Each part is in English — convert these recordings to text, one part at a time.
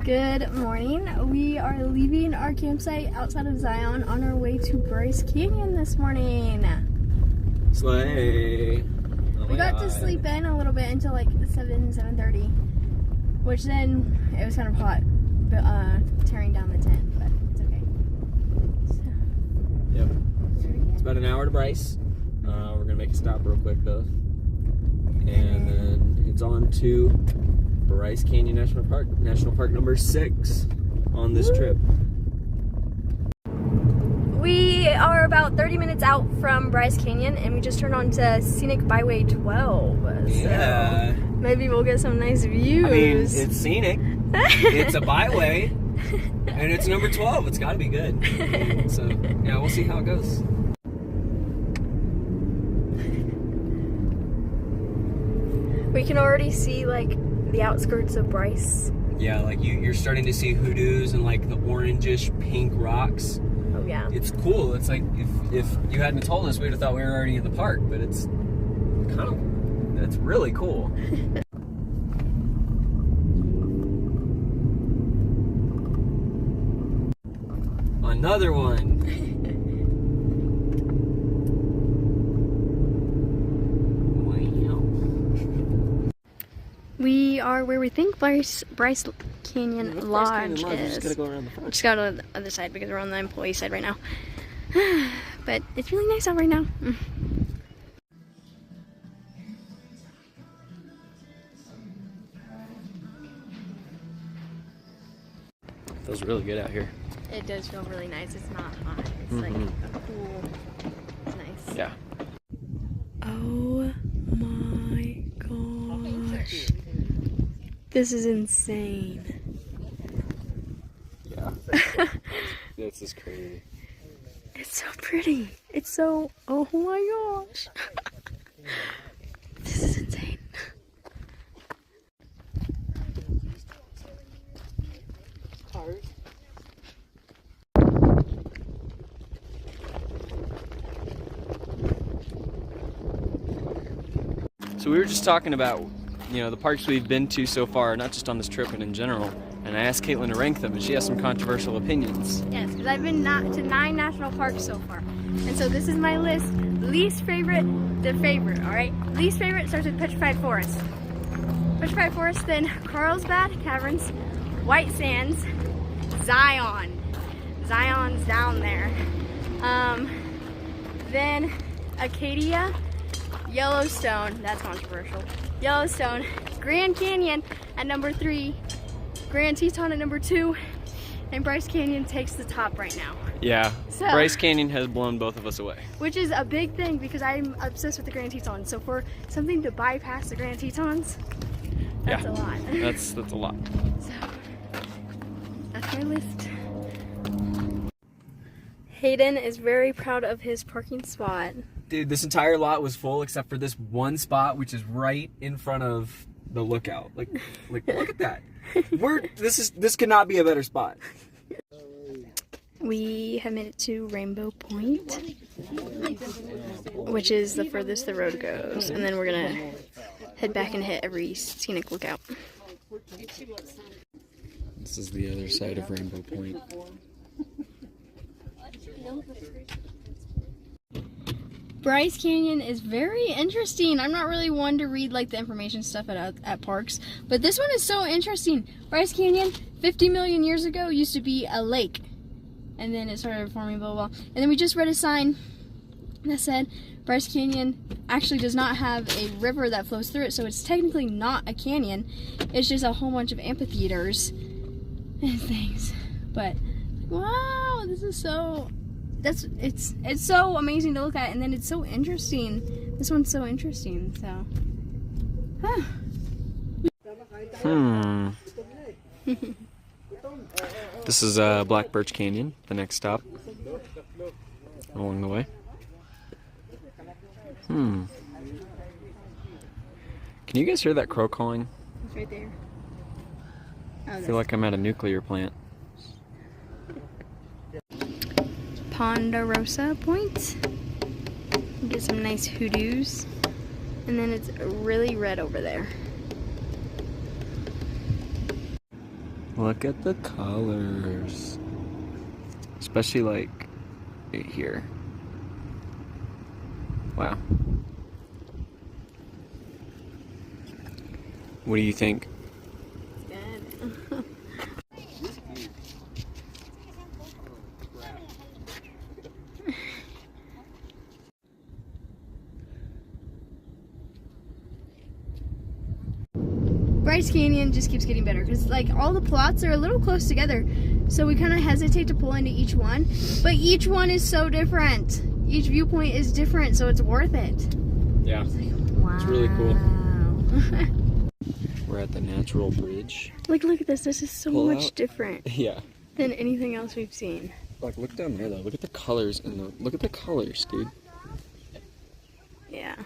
Good morning. We are leaving our campsite outside of Zion on our way to Bryce Canyon this morning. Slay. We got to sleep in a little bit until like 7:30, which then it was kind of hot tearing down the tent, but it's okay. So, yep. It's about an hour to Bryce. We're gonna make a stop real quick though, and then it's on to Bryce Canyon National Park number 6 on this trip. we are about 30 minutes out from Bryce Canyon, and we just turned on to Scenic Byway 12. Yeah. So maybe we'll get some nice views. I mean, it's scenic. It's a byway, and it's number 12. It's got to be good. So yeah, we'll see how it goes. We can already see like the outskirts of Bryce. Yeah, like you're starting to see hoodoos and like the orangish pink rocks. Oh yeah. It's cool. It's like if you hadn't told us, we'd have thought we were already in the park, but it's really cool. Another one. We are where we think Bryce Canyon Lodge is. Just gotta go around the front. Just go to the other side because we're on the employee side right now. But it's really nice out right now. Feels really good out here. It does feel really nice. It's not hot. It's like a cool. It's nice. Yeah. Oh my gosh. This is insane. Yeah. This is crazy. It's so pretty. It's so, oh my gosh. This is insane. So we were just talking about, the parks we've been to so far, not just on this trip but in general. And I asked Caitlin to rank them, and she has some controversial opinions. Yes, because I've been to 9 national parks so far. And so this is my list. Least favorite, the favorite, all right? Least favorite starts with Petrified Forest. Petrified Forest, then Carlsbad Caverns, White Sands, Zion. Zion's down there. Then Acadia, Yellowstone, that's controversial. Yellowstone, Grand Canyon at number 3, Grand Teton at number 2, and Bryce Canyon takes the top right now. Yeah, So, Bryce Canyon has blown both of us away. which is a big thing because I'm obsessed with the Grand Tetons. So for something to bypass the Grand Tetons, that's a lot. That's a lot. So that's my list. Hayden is very proud of his parking spot. Dude, this entire lot was full except for this one spot, which is right in front of the lookout. Like look at that. This could not be a better spot. We have made it to Rainbow Point, which is the furthest the road goes, and then we're gonna head back and hit every scenic lookout. This is the other side of Rainbow Point. Bryce Canyon is very interesting. I'm not really one to read like the information stuff at parks, but this one is so interesting. Bryce Canyon, 50 million years ago, used to be a lake, and then it started forming blah blah blah. And then we just read a sign that said Bryce Canyon actually does not have a river that flows through it, so it's technically not a canyon. It's just a whole bunch of amphitheaters and things. But wow, this is so. It's so amazing to look at, and then it's so interesting. This one's so interesting, so. This is Black Birch Canyon, the next stop along the way. Can you guys hear that crow calling? It's right there. I feel like I'm at a nuclear plant. Ponderosa Point. Get some nice hoodoos. And then it's really red over there. Look at the colors. Especially like right here. Wow. What do you think? Good. Bryce Canyon just keeps getting better because like all the plots are a little close together, so we kind of hesitate to pull into each one, but each one is so different. Each viewpoint is different, so it's worth it. Yeah, it's like, wow. It's really cool. We're at the natural bridge. Like, look at this. This is so much different. Yeah. Than anything else we've seen. Like, look down there though. Look at the colors look at the colors, dude. Yeah.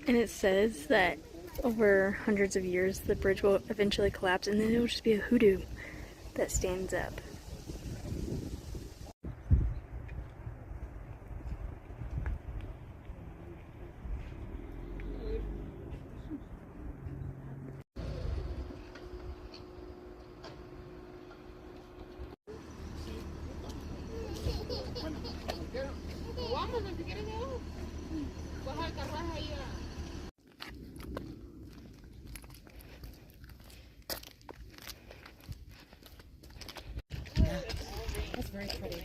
And it says that over hundreds of years, the bridge will eventually collapse, and then it will just be a hoodoo that stands up. That's very pretty.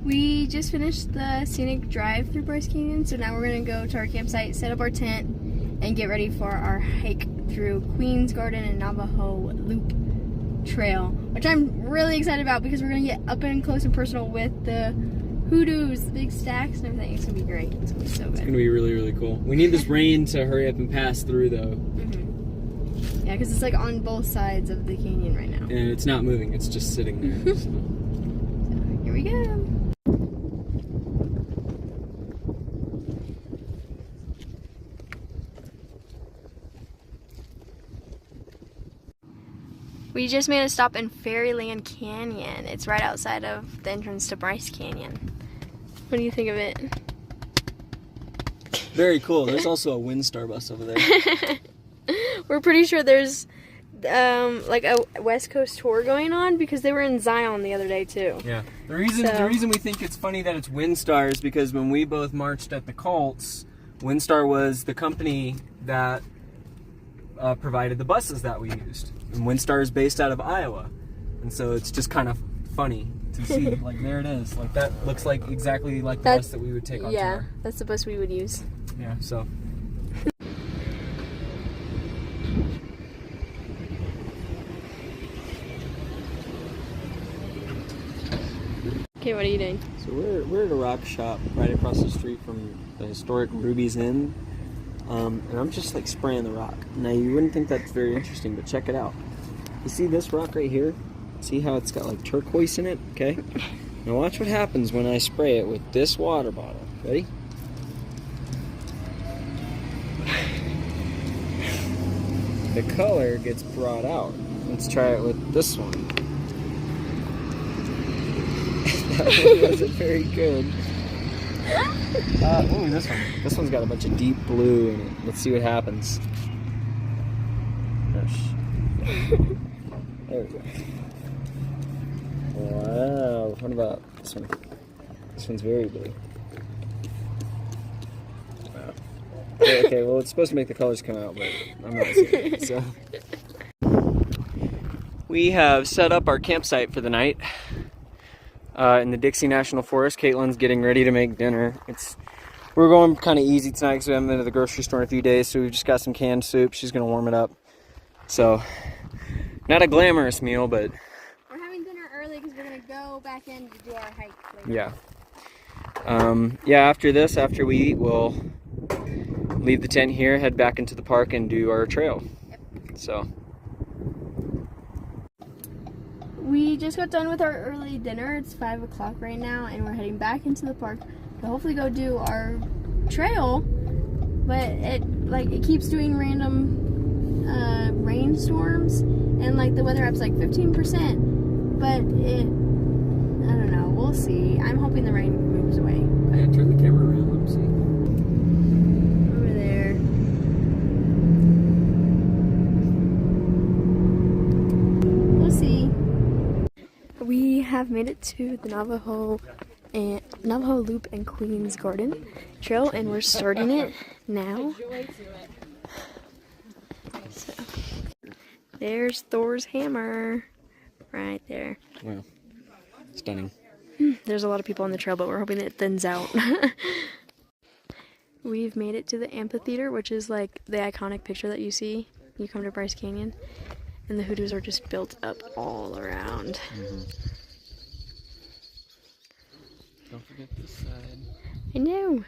We just finished the scenic drive through Bryce Canyon, so now we're gonna go to our campsite, set up our tent, and get ready for our hike through Queen's Garden and Navajo Loop Trail, which I'm really excited about because we're gonna get up and close and personal with the hoodoos, the big stacks and everything. It's gonna be great. It's gonna be so good. It's gonna be really, really cool. We need this rain to hurry up and pass through though. Yeah, because it's like on both sides of the canyon right now. And it's not moving, it's just sitting there. So. So, here we go. We just made a stop in Fairyland Canyon. It's right outside of the entrance to Bryce Canyon. What do you think of it? Very cool. There's also a Windstar bus over there. We're pretty sure there's like a West Coast tour going on because they were in Zion the other day too. Yeah. The reason we think it's funny that it's Windstar is because when we both marched at the Colts, Windstar was the company that provided the buses that we used. And Windstar is based out of Iowa. And so it's just kind of funny to see, like, there it is. Like, that looks like exactly like the bus that we would take on tour. Yeah, that's the bus we would use. Yeah, so. Okay, what are you doing? So we're at a rock shop right across the street from the historic Ruby's Inn. And I'm just like spraying the rock. Now you wouldn't think that's very interesting, but check it out. You see this rock right here? See how it's got like turquoise in it? Okay. Now watch what happens when I spray it with this water bottle. Ready? The color gets brought out. Let's try it with this one. That one wasn't very good. Ooh, this one. This one's got a bunch of deep blue in it. Let's see what happens. There we go. Wow. What about this one? This one's very blue. Wow. Okay, well, it's supposed to make the colors come out, but I'm not seeing it. So. We have set up our campsite for the night. In the Dixie National Forest. Caitlin's getting ready to make dinner. We're going kind of easy tonight because we haven't been to the grocery store in a few days, so we've just got some canned soup. She's going to warm it up. So, not a glamorous meal, but... We're having dinner early because we're going to go back in to do our hike later. Yeah. Yeah, after this, after we eat, we'll leave the tent here, head back into the park, and do our trail. Yep. So... We just got done with our early dinner. It's 5 o'clock right now, and we're heading back into the park to hopefully go do our trail. But it keeps doing random rainstorms, and like the weather app's like 15%. But I don't know. We'll see. I'm hoping the rain moves away. Yeah, turn the camera around. Let me see. Over there. We'll see. We have made it to the Navajo Loop and Queens Garden Trail, and we're starting it now. So, there's Thor's hammer right there. Wow. Stunning. There's a lot of people on the trail, but we're hoping it thins out. We've made it to the amphitheater, which is like the iconic picture that you see. You come to Bryce Canyon, and the hoodoos are just built up all around. Don't forget this side. I know.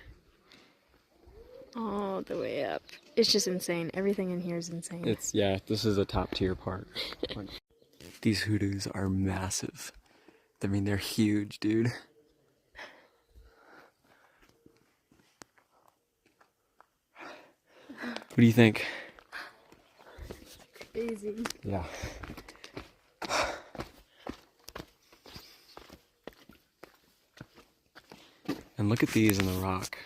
All the way up. It's just insane. Everything in here is insane. This is a top tier park. These hoodoos are massive. I mean, they're huge, dude. What do you think? Crazy. Yeah. And look at these in the rock.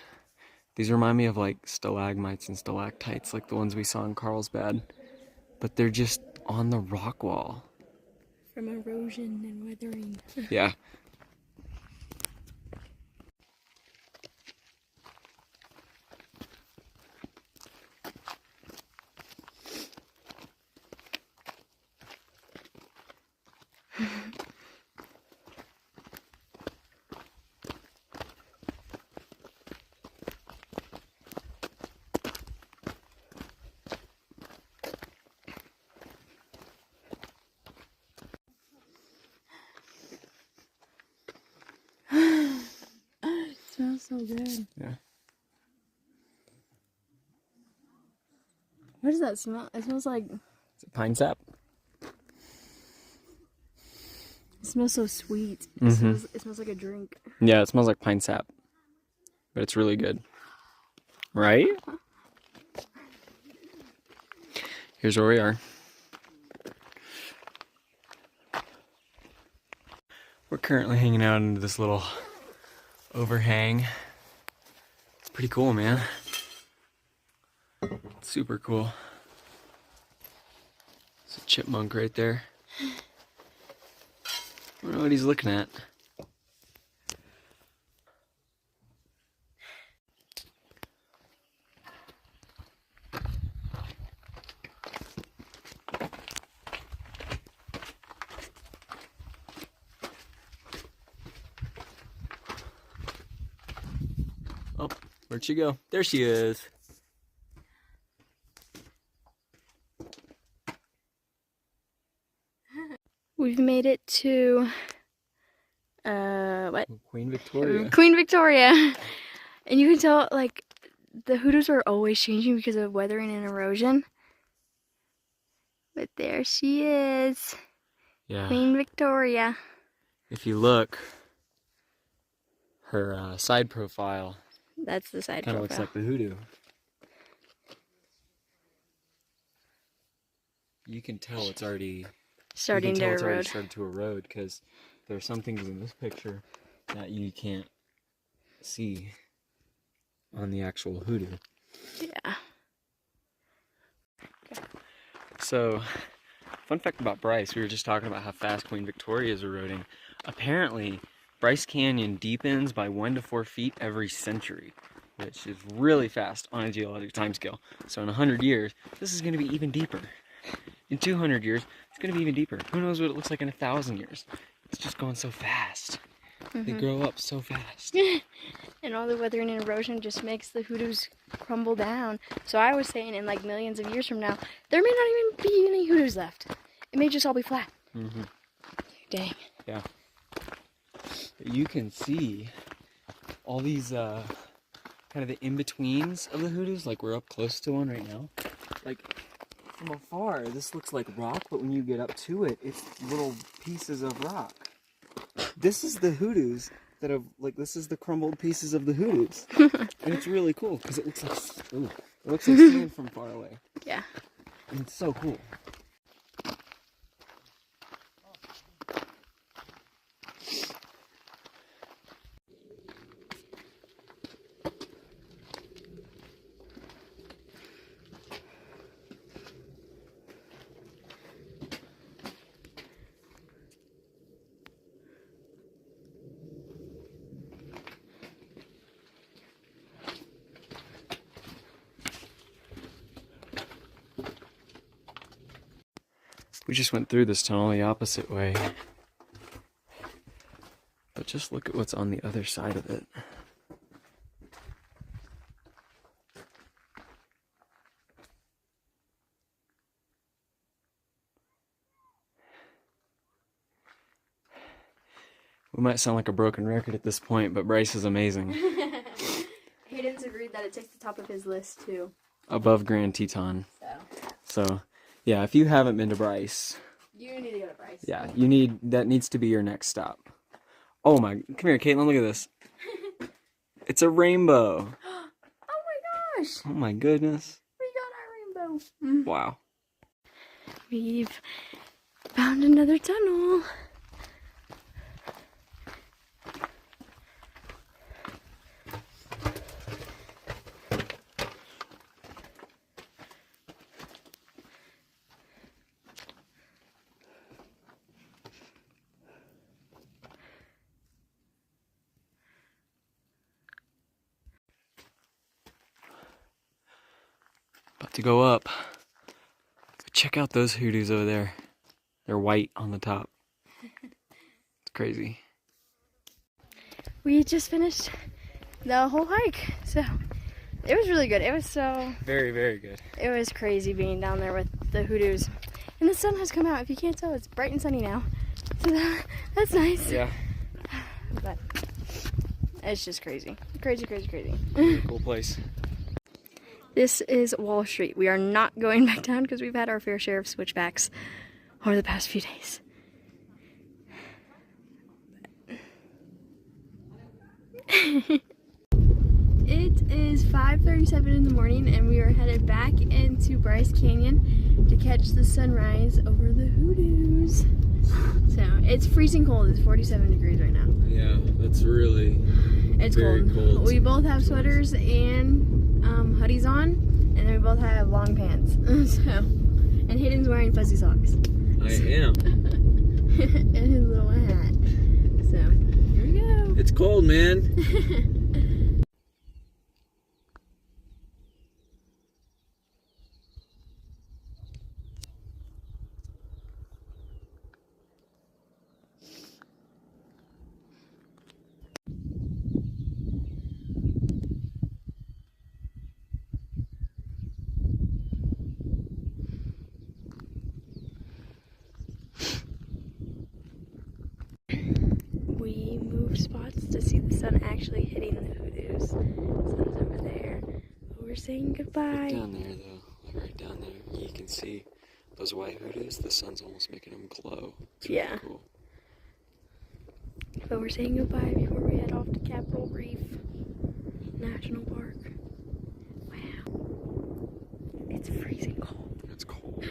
These remind me of like stalagmites and stalactites, like the ones we saw in Carlsbad. But they're just on the rock wall. From erosion and weathering. Yeah. It smells so good. Yeah. What does that smell? It smells like... Is it pine sap? It smells so sweet. Mm-hmm. It smells like a drink. Yeah, it smells like pine sap. But it's really good. Right? Here's where we are. We're currently hanging out into this little overhang. It's pretty cool, man. It's super cool. It's a chipmunk right there. I don't know what he's looking at. Oh, where'd she go? There she is. We've made it to... what? Queen Victoria. Queen Victoria. And you can tell, like, the hoodoos are always changing because of weathering and erosion. But there she is. Yeah. Queen Victoria. If you look, her side profile That's the side kind profile. of looks like the hoodoo. You can tell it's already Starting to erode. started to erode because there are some things in this picture that you can't see on the actual hoodoo. Yeah. So, fun fact about Bryce, we were just talking about how fast Queen Victoria is eroding. Apparently, Bryce Canyon deepens by 1 to 4 feet every century, which is really fast on a geologic timescale. So in 100 years, this is going to be even deeper. In 200 years, it's going to be even deeper. Who knows what it looks like in 1,000 years? It's just going so fast. They grow up so fast. And all the weathering and erosion just makes the hoodoos crumble down. So I was saying in like millions of years from now, there may not even be any hoodoos left. It may just all be flat. Mm-hmm. Dang. Yeah. You can see all these kind of the in-betweens of the hoodoos. Like we're up close to one right now. Like from afar, this looks like rock, but when you get up to it, it's little pieces of rock. This is the hoodoos that have, like, this is the crumbled pieces of the hoodoos. And it's really cool because it looks like, ooh, it looks like sand from far away. Yeah. And it's so cool. We just went through this tunnel the opposite way. But just look at what's on the other side of it. We might sound like a broken record at this point, but Bryce is amazing. Hayden's agreed that it takes the top of his list too. Above Grand Teton. So Yeah, if you haven't been to Bryce, you need to go to Bryce. yeah, that needs to be your next stop. Oh my, come here, Caitlin, look at this. It's a rainbow. Oh my gosh! Oh my goodness. We got our rainbow. Wow. We've found another tunnel. About to go up. Check out those hoodoos over there. They're white on the top. It's crazy. We just finished the whole hike, so it was really good. It was so... Very, very good. It was crazy being down there with the hoodoos. And the sun has come out. If you can't tell, it's bright and sunny now. So that's nice. Yeah. But it's just crazy. Crazy, crazy, crazy. Cool place. This is Wall Street. We are not going back down because we've had our fair share of switchbacks over the past few days. It is 5:37 in the morning and we are headed back into Bryce Canyon to catch the sunrise over the hoodoos. So it's freezing cold. It's 47 degrees right now. Yeah, that's really Very cold. We both have sweaters and hoodies on, and then we both have long pants. And Hayden's wearing fuzzy socks. I am. And his little hat. So here we go. It's cold, man. We moved spots to see the sun actually hitting the hoodoos. The sun's over there. But we're saying goodbye. Right down there, though. Like right down there, you can see those white hoodoos. The sun's almost making them glow. It's really Yeah. cool. But we're saying goodbye before we head off to Capitol Reef National Park. Wow. It's freezing cold. It's cold.